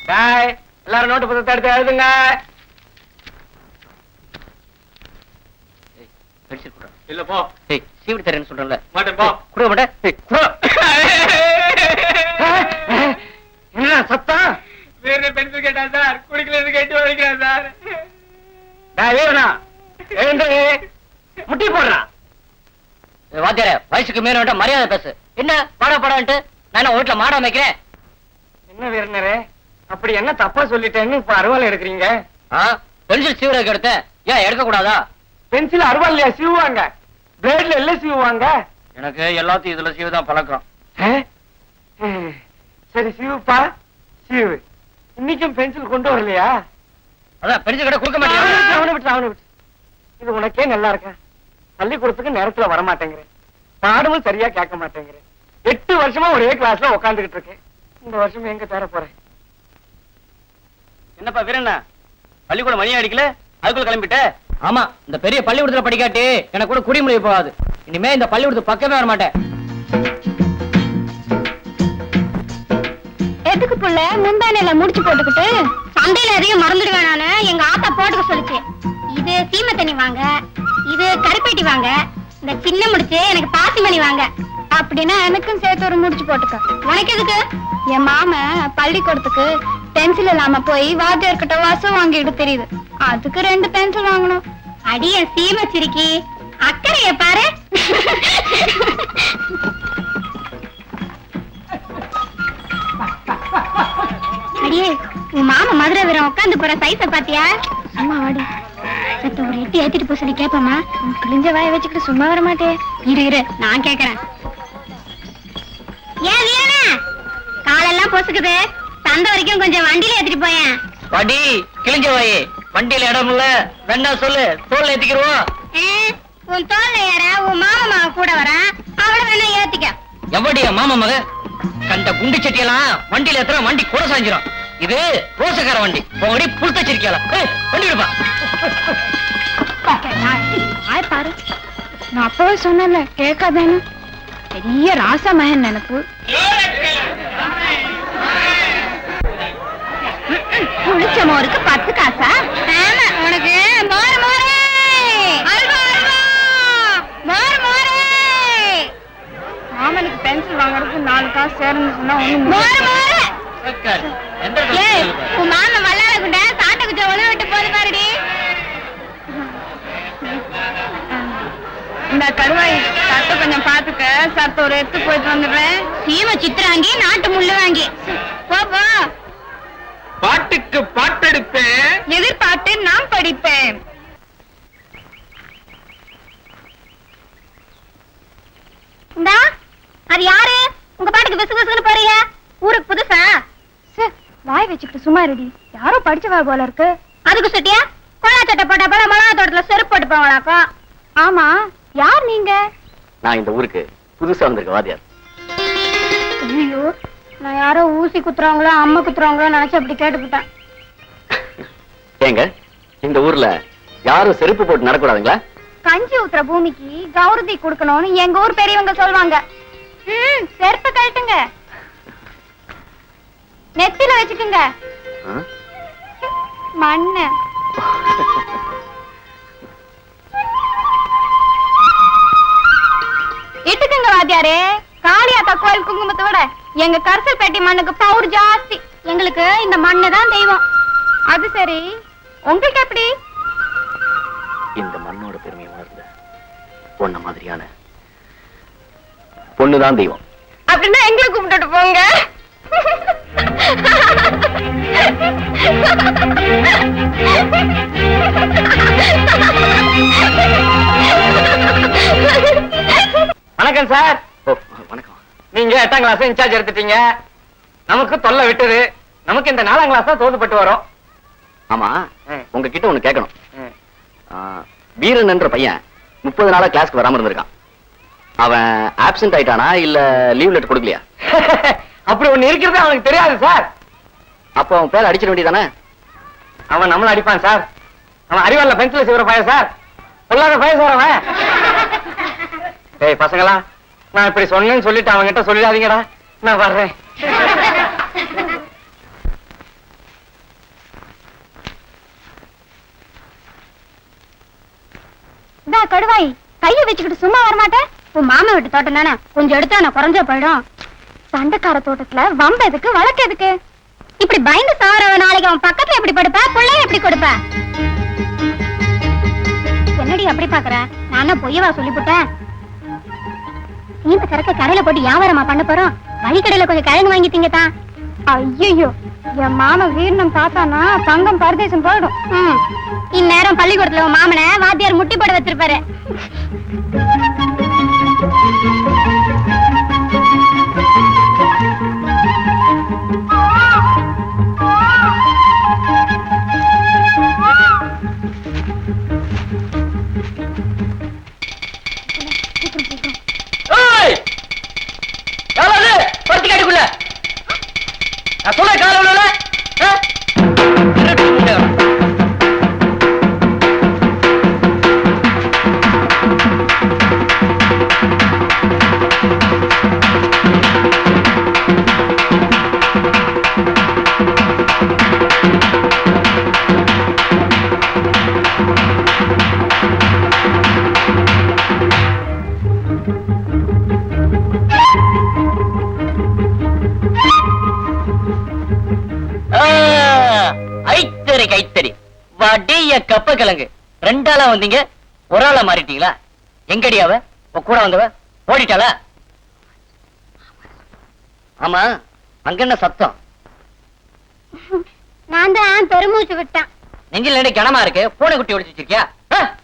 எல்லாரும் நோட்டு புத்தகத்தை எடுத்து எழுதுங்க. இல்ல போ. சீவிடி தரேன்னு சொல்றேன்ல. மாட்டேன் போ. கொடுக்க மாட்டேன். என்ன சத்தம்? வேற பென்சில் கேட்டா சார், குடிக்கல கேட்டு வைக்கிறேன் சார். வீரனா எழுந்து முட்டி போடுறான். வாத்தியார வயசுக்கு மேல வேண்டாம், மரியாதை பேசு. என்ன பாடா பாடான்ட்டு நான் வீட்டுல மாடா வைக்கிறேன். என்ன வீரனரே, அப்படி என்ன தப்பா சொல்லிட்டேன்னு இப்ப அருவாள் எடுக்கிறீங்க? பென்சில் சீவுறதுக்கு எடுத்தேன், ஏன் எடுக்க கூடாதா? பென்சில் அருவாள்லையா சீவுவாங்க? பிளேட்ல எல்லாம் சீவுவாங்க. எனக்கு எல்லாத்தையும் இதுல சீவுதான் பழக்கம். சரி சீவுப்பா, சீவு. இன்னைக்கும் பென்சில் கொண்டு வரலையா? அதான் பென்சில் கடை கொடுக்க மாட்டேன். அவனை விட்டு இது உனக்கே நல்லா இருக்கா? பள்ளிக்கூடத்துக்கு நேரத்துல வரமாட்டேங்கிறேன், பாடமும் சரியா கேட்க மாட்டேங்கிறேன். 8 வருஷமா ஒரே கிளாஸ்ல உட்காந்துக்கிட்டு இருக்கேன். இந்த வருஷம் எங்க தேர போறேன்? என்னப்பா வீரண்ணா, பள்ளிக்கூடம் மணி அடிக்கல, அதுக்குள்ள கிளம்பிட்ட? ஆமா, இந்த பெரிய பள்ளிக்கூடத்துல படிக்காட்டி எனக்கு கூட குடிமொழி போகாது. இனிமே இந்த பள்ளிக்கூடத்து பக்கமே வர மாட்டேன். எதுக்கு புள்ள முந்தானையில முடிச்சு போட்டுக்கிட்டு சந்தையில எதையும் மறந்துடுவேன் நானு. எங்க ஆத்தா போட்டுக்க சொல்லிச்சு. இது சீமை தண்ணி வாங்க, இது கருப்பேட்டி வாங்க, இந்த சின்ன முடிச்சு எனக்கு பாசி மணி வாங்க அப்படின்னா எனக்கும் சேர்த்து ஒரு முடிச்சு போட்டுக்க. உனக்கு எதுக்கு? என் மாம பள்ளிக்கூடத்துக்கு பென்சில் இல்லாம போய் வாத்தியார்கிட்ட வாசம் வாங்கிட்டு தெரியுது, அதுக்கு 2 பென்சில் வாங்கணும். அடிய சீமை சிரிக்கி, அக்கறைய பாரு. அடியே, உன் மாமா மதுரை வீரம் உட்காந்து போற சைஸ பாத்தியா? சும்மா வாடி, ஒரு 8 ஏத்திட்டு போ சொல்லி கேப்பமா. கிழிஞ்ச வாய வச்சுக்கிட்டு சும்மா வர மாட்டே. இரு நான் கேக்குறேன். ஏன் வீரனா, காலெல்லாம் பொசுக்குது, சந்தை வரைக்கும் கொஞ்சம் வண்டியில ஏத்திட்டு போயேன். வண்டி கிழிஞ்ச வாயே, வண்டியில இடம் இல்ல, வேண்டா சொல்லு, தோல்ல ஏத்திக்கிருவோம். உன் தோல்ல ஏற உன் மாமா கூட வர, அவளை வேணா ஏத்திக்க. எவ்வளடியா மாமா மக? கண்ட குண்டு சட்டியெல்லாம் வண்டியில ஏத்துற, வண்டி கூட சாஞ்சிரும். இது ரோசக்கார வண்டி, உங்கடி புழுத்த சிரிக்கல. வண்டி விடுப்பா. பாரு, நான் அப்பவே சொன்னல கேட்காதேன்னு. பெரிய ராசா மகன் நினைப்பு. புளிச்ச மோருக்கு 10 காசா? ஆமா, உனக்கு மோர் மோரே, அல்வா அல்வா, மோர் மோரே. மாமனுக்கு பென்சில் வாங்குறதுக்கு 4 காசு சேரணும்னு சொன்னா ஒண்ணு மோர் மோரே. உன் மாமன் வல்லார குண்ட சாட்டை குச்ச ஒழுங்கு விட்டு போது பாருடி. இந்த கடுவாய் சட்டை கொஞ்சம் பாத்துக்க, சத்த ஒரு எடுத்து போயிட்டு வந்துடுறேன். சீமை சித்திராங்கி, நாட்டு முள்ளு வாங்கி போ. பாட்டுக்கு பாட்டெடுப்பேன், எதிர்பார்த்து நான் படிப்பேன். இந்தா, அது யாரு? உங்க பாட்டுக்கு விசு விசுன்னு போறீங்க? ஊருக்கு புதுசா? வாய் வச்சுக்கிட்டு சும்மா ரெடி. யாரோ படிச்சவா போல இருக்கு. அதுக்கு சட்டியா கொள்ளா சட்டை போட்ட போல மிளகா தோட்டத்துல செருப்பு போட்டு போவாளாக்கும். ஆமா, யார் நீங்க? நான் இந்த ஊருக்கு புதுசா வந்திருக்க வாத்தியார். ஐயோ, நான் யாரோ ஊசி குத்துறவங்களோ அம்மா குத்துறவங்களோ நினைச்சு அப்படி கேட்டுக்கிட்டேன். ஏங்க, இந்த ஊர்ல யாரும் செருப்பு போட்டு நடக்கூடாதுங்களா? கஞ்சி ஊத்துற பூமிக்கு கௌரதி கொடுக்கணும்னு எங்க ஊர் பெரியவங்க சொல்லுவாங்க. செருப்பு கழட்டுங்க, நெத்தில வச்சுக்குங்க மண்ணு. இட்டுக்குங்க வாத்தியாரே. காளியாத்தா கோயில் குங்குமத்தை விட எங்க கரிசல் பேட்டி மண்ணுக்கு பவுர் ஜாஸ்தி. எங்களுக்கு இந்த மண்ணு தான் தெய்வம். அது சரி, உங்களுக்கு எப்படி? இந்த மண்ணோட பெருமையை உணர்ந்த பொண்ண மாதிரியான பொண்ணுதான் தெய்வம். அப்படின்னா எங்களை கும்பிட்டுட்டு போங்க. வணக்கம் சார். வணக்கம். நீங்க 8ஆம் கிளாஸ் இன்சார்ஜ் எடுத்துட்டீங்க, நமக்கு தொல்லை விட்டுது. நமக்கு இந்த 4ஆம் கிளாஸ் தான் தோதுப்பட்டு வரும். ஆமா, உங்ககிட்ட ஒண்ணு கேட்கணும். வீரன் என்ற பையன் 30 நாளா கிளாஸ்க்கு வராம இருந்திருக்கான். அவன் ஆப்சென்ட் ஆயிட்டானா இல்ல லீவ் லெட்டர் கொடுக்கலையா? அப்படி ஒண்ணு இருக்கிறது அவனுக்கு தெரியாது சார். அப்ப அவன் பேர் அடிச்சிட வேண்டியதானே? அவன் நம்மள அடிப்பான் சார். அவன் அறிவாள பென்சில் செய்வற பையன் சார், பொல்லாத பையன் சார் அவன். ஏய் பசங்களா, நான் இப்படி சொன்னேன்னு சொல்லிட்டு அவன்கிட்ட சொல்லிடாதீங்கடா. நான் வர்றேன். கடுவாய், கைய வச்சுக்கிட்டு சும்மா வரமாட்டேன். உன் மாமா வீட்டு தோட்டம் தானே, கொஞ்சம் எடுத்தா நான் குறைஞ்ச போயிடும். சண்டைக்கார தோட்டத்துல வம்ப எதுக்கு, வழக்கு எதுக்கு? இப்படி பயந்து சாவரவ நாளைக்கு அவன் பக்கத்துல எப்படி படுப்ப, பிள்ளைய எப்படி கொடுப்ப? என்னடி அப்படி பாக்குற? நான் பொய்யவா சொல்லிவிட்டேன்? இந்த சரக்க கடையில போட்டு வியாபாரமா பண்ண போறோம். வழிக்கடையில கொஞ்சம் கிழங்கு வாங்கி திங்கத்தான். ஐயோ, என் மாமா வீரனம் பார்த்தானா தங்கம் பரதேசம் போயிடும். இந்நேரம் பள்ளிக்கூடத்துல உன் மாமனை வாத்தியார் முட்டி போட வச்சிருப்பாரு. கைத்தறி வடிய கப்ப கிழங்கு. ரெண்டாளா வந்தீங்க, ஒரு ஆளா மாறிட்டீங்களா? எங்கடியாவ கூட வந்தவ ஓடிட்டாளா? ஆமா, அங்க என்ன சத்தம்? நான் தான் பெருமூச்சு விட்டேன். நெஞ்சில் நடி கனமா இருக்கு. பூனை குட்டி ஒழிச்சு வச்சிருக்கியா?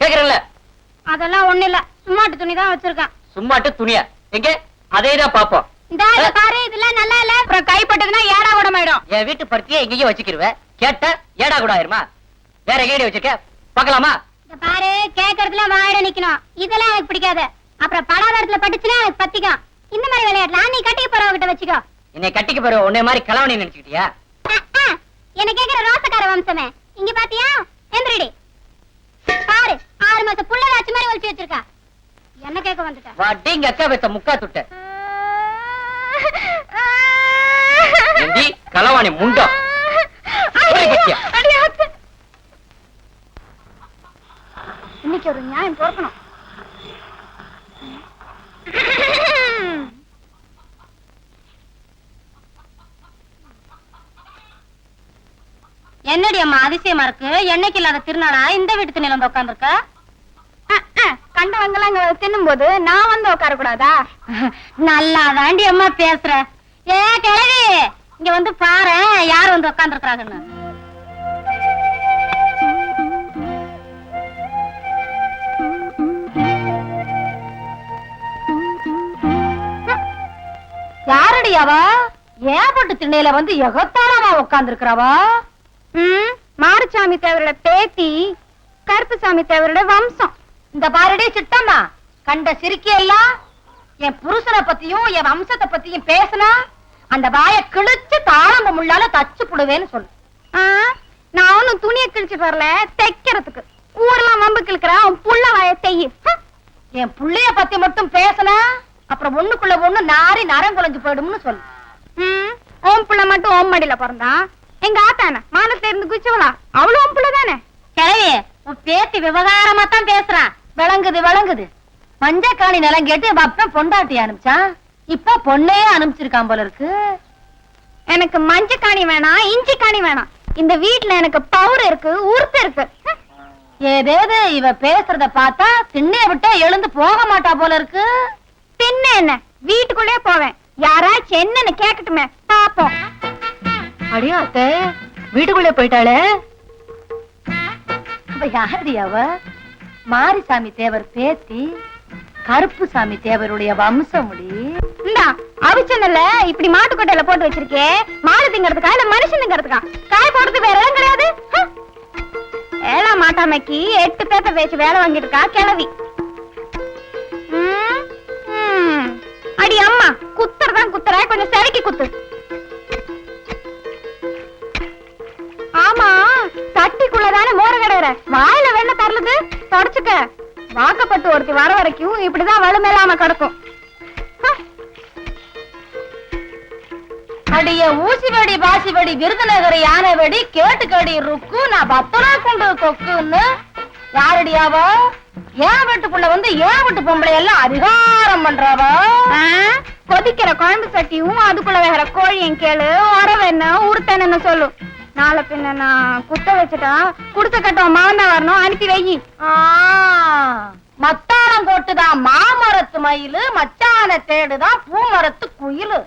கேக்குறேன்ல. அதெல்லாம் ஒண்ணு இல்ல, சும்மாட்டு துணி தான் வச்சிருக்கேன். சும்மாட்டு துணியா? எங்க? அதேதான் பாப்போம். இந்த பாரு, இதெல்லாம் நல்லா இல்ல. அப்புறம் கைப்பட்டதுன்னா ஏடா கூட ஆயிடும். என் வீட்டு பருத்தியே எங்கேயும் வச்சுக்கிருவேன். கேட்ட ஏடா கூட ஆயிருமா? வேற எங்கேயும் வச்சிருக்க பாக்கலாமா? இந்த பாரு, கேக்குறதுல வாயிட நிக்கணும். இதெல்லாம் எனக்கு பிடிக்காது. அப்புறம் படாதரத்துல பட்டுச்சுன்னா எனக்கு பத்திக்கும். இந்த மாதிரி விளையாடலாம். நீ கட்டிக்க போறவங்கிட்ட வச்சுக்கோ. என்னை கட்டிக்க போற உன்னை மாதிரி கலவணி நினைச்சுக்கிட்டியா? என்ன கேக்குற ரோசக்கார வம்சமே. இங்க பாத்தியா? எந்திரடி பாரு, 6 மாசம் புள்ள ஆச்சு மாதிரி ஒளிச்சு வச்சிருக்கா. என்ன கேட்க வந்துட்ட? வாடிங்க அக்கா பெத்த முக்கா துட்ட எந்தி கலவாணி முண்டம். இன்னைக்கு ஒரு நியாயம் பொறுக்கணும். என்னடி அம்மா அதிசயமா இருக்கு? என்னைக்கு இல்லாத திருநாளா இந்த வீட்டு நிலம் உட்கார்ந்து இருக்க? கண்டவங்கெல்லாம் இங்க தின்னும் போது நான் வந்து உட்கார கூடாதா? நல்லா தாண்டி அம்மா பேசுற. ஏ கிழவி, இங்க வந்து பாரு யார் வந்து உட்கார்ந்து இருக்காங்கன்னு. யாரடி அவ? ஏப்பட்டு திண்ணையில வந்து எகத்தாரமா உட்கார்ந்து இருக்கிறவா? மாரசாமி தேவரோட பேத்தி, கருப்புசாமி தேவரோட வம்சம். இந்த பாரடி சிட்டம்மா, கண்ட சிரிக்கி எல்லாம் என் புருஷனை பத்தியும் என் வம்சத்தை பத்தியும் பேசினா அந்த வாய கிழிச்சு தாளம்ப முள்ளால தச்சு புடுவேன்னு சொல்லு. நான் ஒன்னும் துணியை கிழிச்சு வரல, தைக்கிறதுக்கு. ஊரெல்லாம் வம்பு கிழக்கிற புள்ள வாய தெய்யு. என் புள்ளைய பத்தி மட்டும் பேசினா அப்புறம் ஒண்ணுக்குள்ள ஒண்ணு நாரி நரம் குலைஞ்சு போயிடும்னு சொல்லு. ஓம் புள்ள மட்டும் ஓம் மடியில பிறந்தான். எங்க ஆத்தான மானத்துல இருந்து குச்சவளா, அவ்வளவு ஓம் புள்ள தானே. கிழவி, உன் பேத்தி விவகாரமா தான் பேசுறா. விளங்குது விளங்குது. மஞ்சக்காணி நிலம் கேட்டு வப்பன் பொண்டாட்டி அனுப்பிச்சான். இப்ப பொண்ணையே அனுப்பிச்சிருக்கான் போல இருக்கு. எனக்கு மஞ்சக்காணி வேணாம், இஞ்சி காணி வேணாம். இந்த வீட்டுல எனக்கு பவுர் இருக்கு, உறுப்பு இருக்கு. ஏதேது இவ பேசுறத பார்த்தா திண்ணைய விட்டா எழுந்து போக மாட்டா போல இருக்கு. தின்ன என்ன, வீட்டுக்குள்ளே போவேன். யாராச்சும் என்னன்னு கேட்கட்டுமே பாப்போம். அடியா அத்தை, வீட்டுக்குள்ளே போயிட்டாளே. யாரடி அவ? மாரிசாமி தேவர் பேத்தி, கருப்புசாமி தேவருடைய வம்சமுடி. இந்தா அவிச்சனல்ல இப்படி மாட்டுக்கொட்டையில போட்டு வச்சிருக்கே. மாடு திங்கிறதுக்கா இல்ல மனுஷன் திங்கிறதுக்கா? காய் போடுறது வேற இடம் கிடையாது. ஏழா மாட்டாமைக்கு 8 பேத்த பேச்சு வேலை வாங்கிட்டு இருக்கா கிழவி. அடி அம்மா, குத்துறதான் குத்துற, கொஞ்சம் சரிக்கி குத்து. ஆமா, தட்டிக்குள்ளதானே மோர கிடையாது. வாயில வெண்ண தரலுது, தொடச்சுக்க. வாக்கப்பட்டு ஒருத்தி வர வரைக்கும் இப்படிதான் வலுமேலாம கிடக்கும். அடிய ஊசி வெடி பாசி வெடி விருதுநகர் யானை வெடி கேட்டு கடி ருக்கு நான் பத்தரா கொண்டு கொக்குன்னு யாரடியாவ? ஏன் வீட்டுக்குள்ள வந்து ஏன் வீட்டு பொம்பளை எல்லாம் அதிகாரம் பண்றாவ? கொதிக்கிற குழம்பு சட்டியும் அதுக்குள்ள வேற கோழியும் கேளு, உறவு என்ன உடுத்தன்னு சொல்லு. நாளை பின்ன நான் குத்த வச்சுட்டா குடுத்த கட்டம் மாமன் வரணும், அனுப்பி வை. மத்தாளம் போட்டுதான் மாமரத்து மயிலு, மச்சான தேடுதான் பூமரத்து குயிலு.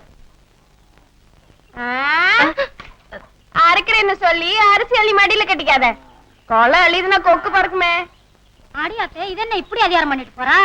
அரைக்கிறேன்னு சொல்லி அரிசி அள்ளி மடியில கட்டிக்காத, கொலை அள்ளிதுன்னா கொக்கு பறக்குமே. அடியாத்தே, இது என்ன இப்படி அதிகாரம் பண்ணிட்டு போறா?